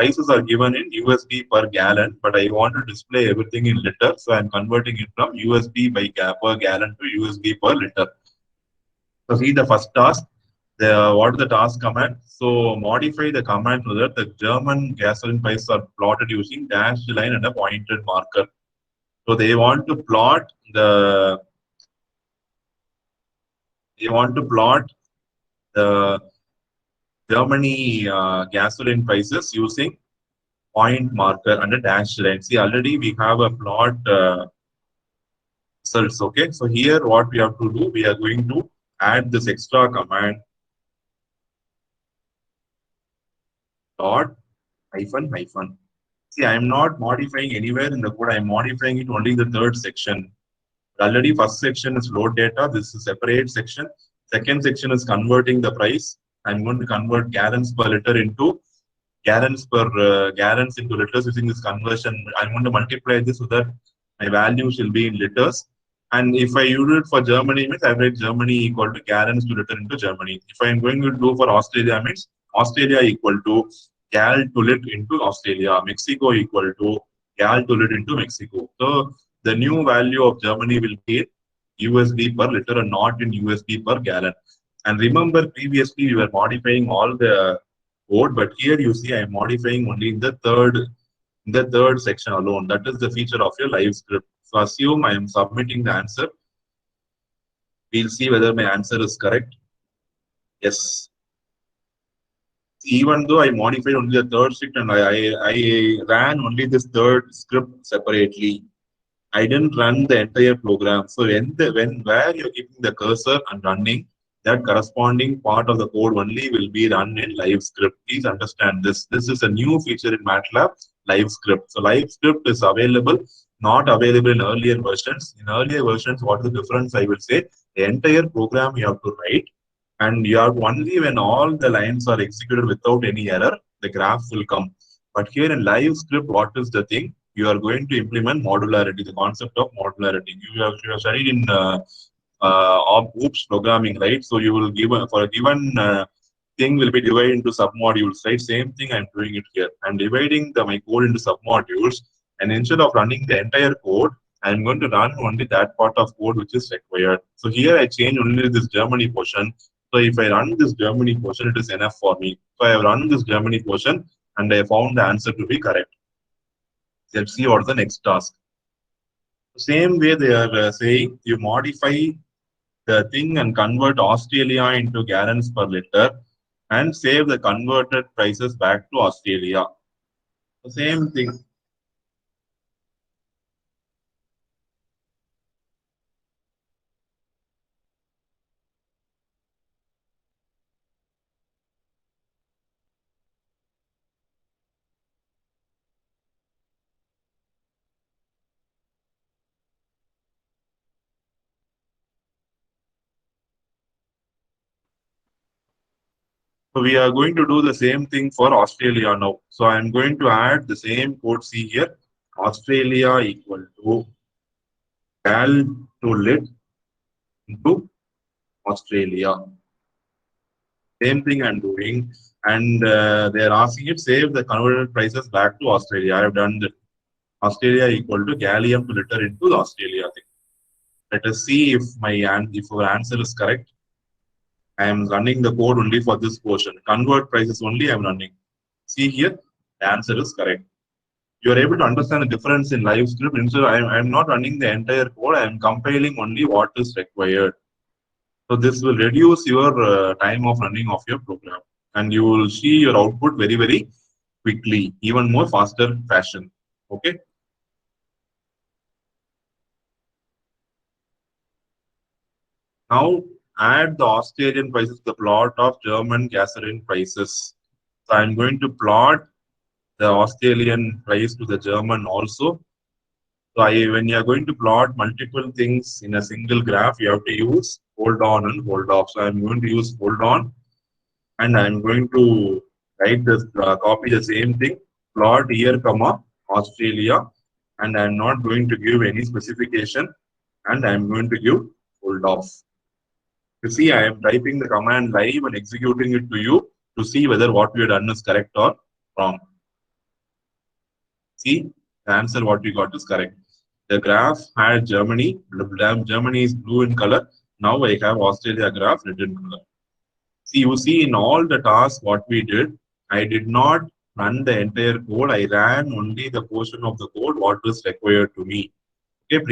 prices are given in USD per gallon, but I want to display everything in liter. So I'm converting it from USD per gallon to USD per liter. So see the first task. What is the task command? So modify the command so that the German gasoline prices are plotted using dashed line and a pointed marker. So they want to plot the Germany gasoline prices using point marker and a dash line. See, already we have a plot results. Okay, so here what we have to do, we are going to add this extra command dot hyphen hyphen. See, I am not modifying anywhere in the code. I am modifying it only in the third section. Already first section is load data. This is a separate section. Second section is converting the price. I'm going to convert gallons per liter into gallons into liters using this conversion. I'm going to multiply this so that my value shall be in liters. And if I use it for Germany, means I write Germany equal to gallons to liter into Germany. If I am going to do for Australia, means Australia equal to gal to lit into Australia. Mexico equal to gal to lit into Mexico. So the new value of Germany will be USD per liter and not in USD per gallon. And remember, previously we were modifying all the code, but here you see I am modifying only in the third section alone. That is the feature of your live script. So assume I am submitting the answer. We'll see whether my answer is correct. Yes. Even though I modified only the third script and I ran only this third script separately, I didn't run the entire program. So where you're keeping the cursor and running, that corresponding part of the code only will be run in live script. Please understand this. This is a new feature in MATLAB, live script. So live script is available, not available in earlier versions. In earlier versions, what is the difference? I will say the entire program you have to write, and you have only when all the lines are executed without any error, the graph will come. But here in live script, what is the thing? You are going to implement modularity, the concept of modularity. You have studied in OOPS programming, right? So you will give for a given thing will be divided into submodules, right? Same thing I'm doing it here. I'm dividing my code into submodules, and instead of running the entire code, I'm going to run only that part of code which is required. So here I change only this Germany portion. So if I run this Germany portion, it is enough for me. So I have run this Germany portion and I found the answer to be correct. Let's see what the next task. Same way they are saying you modify the thing and convert Australia into gallons per liter and save the converted prices back to Australia. The same thing. So we are going to do the same thing for Australia now. So I'm going to add the same code. See here, Australia equal to gal to lit into Australia. Same thing I'm doing, and they're asking it save the converted prices back to Australia. I have done that. Australia equal to gallium to liter into the Australia thing. Let us see if our answer is correct. I am running the code only for this portion. Convert prices only I am running. See here, the answer is correct. You are able to understand the difference in live script. Instead, I am not running the entire code. I am compiling only what is required. So this will reduce your time of running of your program, and you will see your output very, very quickly, even more faster fashion. Okay. Now add the Australian prices to the plot of German gasoline prices. So I'm going to plot the Australian price to the German also. So when you are going to plot multiple things in a single graph, you have to use hold on and hold off. So I'm going to use hold on, and I'm going to write this, copy the same thing, plot here, comma, Australia, and I'm not going to give any specification, and I'm going to give hold off. You see, I am typing the command live and executing it to you to see whether what we have done is correct or wrong. See, the answer what we got is correct. The graph had Germany. Germany is blue in color. Now I have Australia graph red in color. See, you see in all the tasks what we did, I did not run the entire code. I ran only the portion of the code what was required to me. Okay,